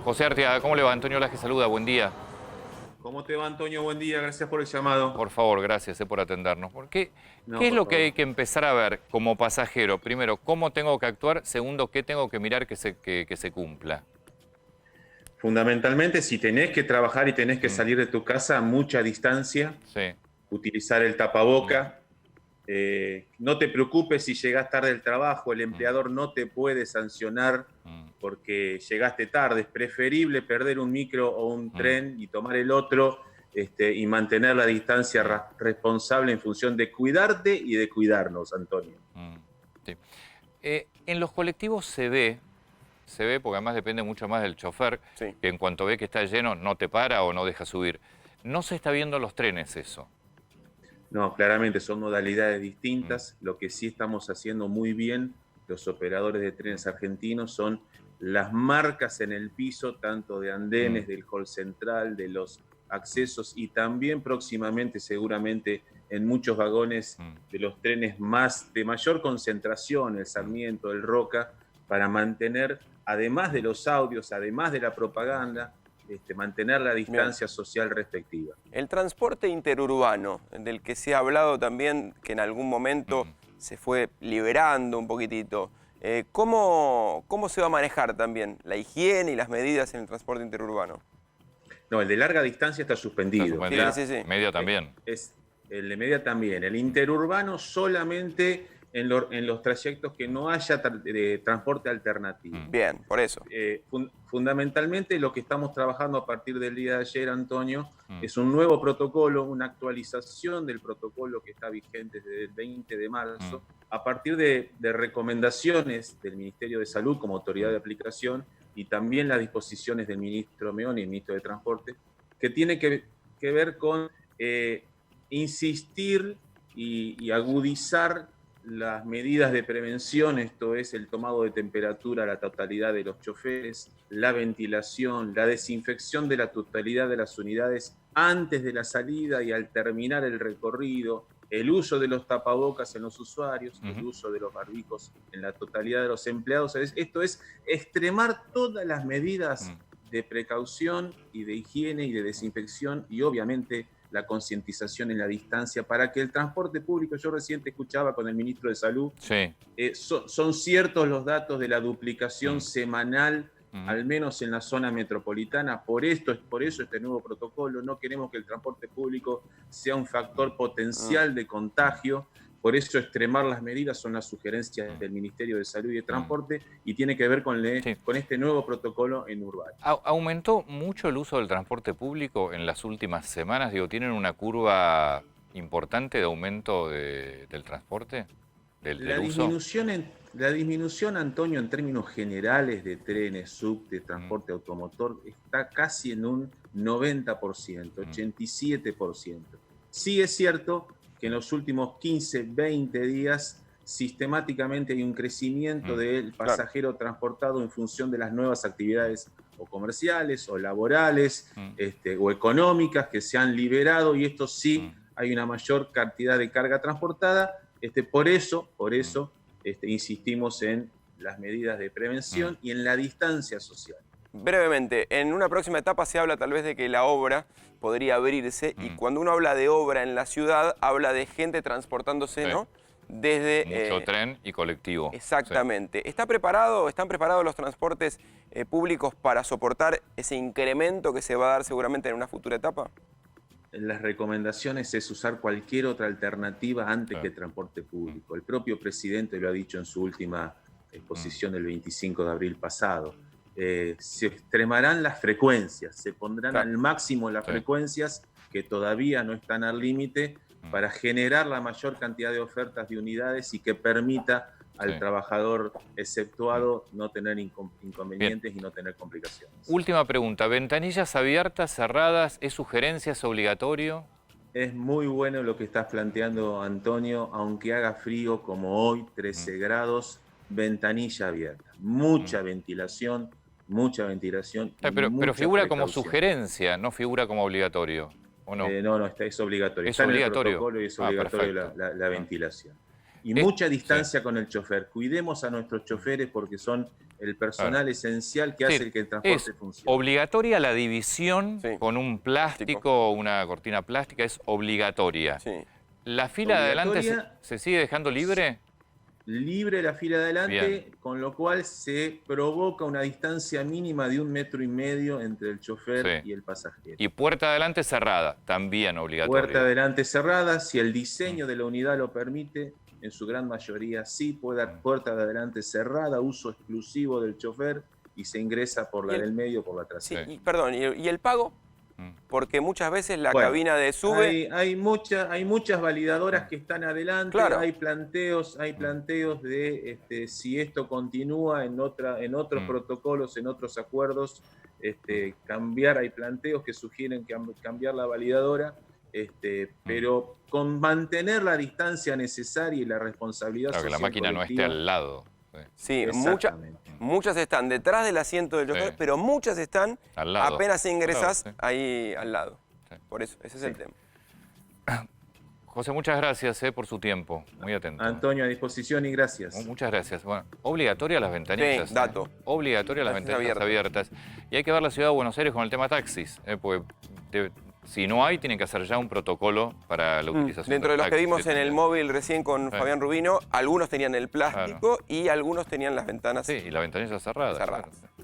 José Arteaga, ¿cómo le va? Antonio Laje saluda, buen día. ¿Cómo te va, Antonio? Buen día, gracias por el llamado. Por favor, gracias por atendernos. ¿Qué No, es por lo que hay favor. que empezar a ver como pasajero? Primero, ¿cómo tengo que actuar? Segundo, ¿qué tengo que mirar que se cumpla? Fundamentalmente, si tenés que trabajar y tenés que Mm, salir de tu casa a mucha distancia, sí. utilizar el Mm, tapaboca. No te preocupes si llegás tarde del trabajo, el mm, empleador no te puede sancionar mm, porque llegaste tarde. Es preferible perder un micro o un mm, tren y tomar el otro, y mantener la distancia mm, responsable en función de cuidarte y de cuidarnos, Antonio. mm, sí. En los colectivos se ve porque además depende mucho más del chofer, Sí. que en cuanto ve que está lleno no te para o no deja subir. No se está viendo en los trenes eso. No, claramente son modalidades Mm, distintas. Lo que sí estamos haciendo muy bien los operadores de trenes argentinos son las marcas en el piso, tanto de mm, andenes, del hall central, de los accesos y también próximamente, seguramente, en muchos vagones mm, de los trenes más de mayor concentración, el mm, Sarmiento, el Roca, para mantener, además de mm. los audios, además de la propaganda, mantener la Bien. distancia social respectiva. El transporte interurbano, del que se ha hablado también, que en algún momento Mm. se fue liberando un poquitito, ¿cómo se va a manejar también la higiene y las medidas en el transporte interurbano? No, el de larga distancia está Está suspendido. Sí, suspendido. sí, sí. Media también. Es el de media también. El Mm, interurbano solamente en los trayectos que no haya transporte alternativo. mm, Bien, por eso. Fundamentalmente lo que estamos trabajando a partir del día de ayer, Antonio, mm, es un nuevo protocolo, una actualización del protocolo que está vigente desde el 20 de mm, marzo, a partir de recomendaciones del Ministerio de Salud como autoridad de mm, aplicación y también las disposiciones del ministro Meoni, el ministro de Transporte, que tiene que ver con eh, insistir y agudizar las medidas de prevención, esto es el tomado de temperatura a la totalidad de los choferes, la ventilación, la desinfección de la totalidad de las unidades antes de la salida y al terminar el recorrido, el uso de los tapabocas en los usuarios, el ujú, uso de los barbijos en la totalidad de los empleados. Esto es extremar todas las medidas mm. de precaución y de higiene y de desinfección y obviamente la concientización en la distancia para que el transporte público, yo recién te escuchaba con el ministro de Salud, Sí. son ciertos los datos de la duplicación Mm, semanal, ujú, al menos en la zona metropolitana. Por eso este nuevo protocolo. No queremos que el transporte público sea un mm, factor Mm, potencial de mm, contagio. Por eso extremar las medidas son las sugerencias mm, del Ministerio de Salud y de mm. Transporte y tiene que ver Sí. con este nuevo protocolo en Uruguay. ¿Aumentó mucho el uso del transporte público en las últimas semanas? Digo, ¿tienen una curva importante de aumento del transporte? ¿Del La uso? disminución, la disminución, Antonio, en términos generales de trenes, subte, Mm, transporte automotor, está casi en un 90%, mm, 87%. Sí es cierto que en los últimos 15, 20 días sistemáticamente hay un crecimiento mm, del claro. pasajero transportado en función de las nuevas actividades o comerciales o laborales, mm, o económicas que se han liberado y esto sí mm, hay una mayor cantidad de carga transportada. Por mm, eso insistimos en las medidas de mm, prevención y en la distancia social. Brevemente, en una próxima etapa se habla tal vez de que la obra podría abrirse y mm. cuando uno habla de obra en la ciudad, habla de gente transportándose, Sí. ¿no? Desde, Mucho tren y colectivo. Sí. exactamente. ¿Están preparados los transportes públicos para soportar ese incremento que se va a dar seguramente en una futura etapa? Las recomendaciones es usar cualquier otra alternativa antes Sí. que el transporte Mm, público. El propio presidente lo ha dicho en su última mm, exposición del 25 de abril pasado. Se extremarán las frecuencias, se pondrán Claro. al máximo las sí. frecuencias que todavía no están al límite Mm, para generar la mayor cantidad de ofertas de unidades y que permita sí. al trabajador Mm. exceptuado no tener Bien. inconvenientes y no tener complicaciones. Última pregunta. ¿Ventanillas abiertas, cerradas? ¿Es sugerencia, es obligatorio? Es muy bueno lo que estás planteando, Antonio, aunque haga frío como hoy, Mm, 13 grados, ventanilla abierta, mm. mucha ventilación y Pero mucha figura como precaución. sugerencia, no figura como obligatorio, ¿o no? No, es obligatorio, Es está en el obligatorio. protocolo y es Ah, obligatorio perfecto. la Ah. ventilación. Y Es- mucha sí. distancia con el chofer. Cuidemos a nuestros Mm, choferes porque son el personal esencial que Sí, hace que el transporte es funcione. obligatoria la división Sí. con un plástico, una cortina plástica, es obligatoria. Sí. ¿La fila de adelante Obligatoria. se sigue dejando libre? Libre la fila de adelante, Bien. con lo cual se provoca una distancia mínima de 1,5 metros entre el chofer Sí. y el pasajero. Y puerta adelante cerrada, también obligatoria. Puerta adelante cerrada, si el diseño de la unidad lo permite, en su gran mayoría sí, puede dar puerta de adelante cerrada, uso exclusivo del chofer, y se ingresa por la Y el- del medio o por la Sí, trasera. y, perdón, ¿y el pago? Mm. Porque muchas veces la Bueno, cabina de sube... hay muchas validadoras que están adelante, Claro. hay planteos de si esto continúa en otros protocolos, en otros acuerdos, cambiar, hay planteos que sugieren cambiar la validadora, pero con mantener la distancia necesaria y la responsabilidad Claro, que la social máquina no esté colectiva. al lado. Sí. Sí, Exactamente. muchas están detrás del asiento del chofer, Sí. pero muchas están Al lado. apenas ingresás Al lado, sí. ahí al lado. Sí. Por eso, ese es Sí. el tema. José, muchas gracias por su tiempo. Muy atento. Antonio, a disposición y gracias. Muchas gracias. Bueno, obligatoria las ventanillas. Sí, dato. Obligatoria las Ventanillas ventanillas abiertas. Y hay que ver la ciudad de Buenos Aires con el tema taxis. Porque si no hay, tienen que hacer ya un protocolo para la utilización Dentro de los que taxis, vimos en el móvil recién con Fabián Rubino, algunos tenían el plástico y algunos tenían las ventanas Sí, y la ventanilla cerrada. cerradas. claro.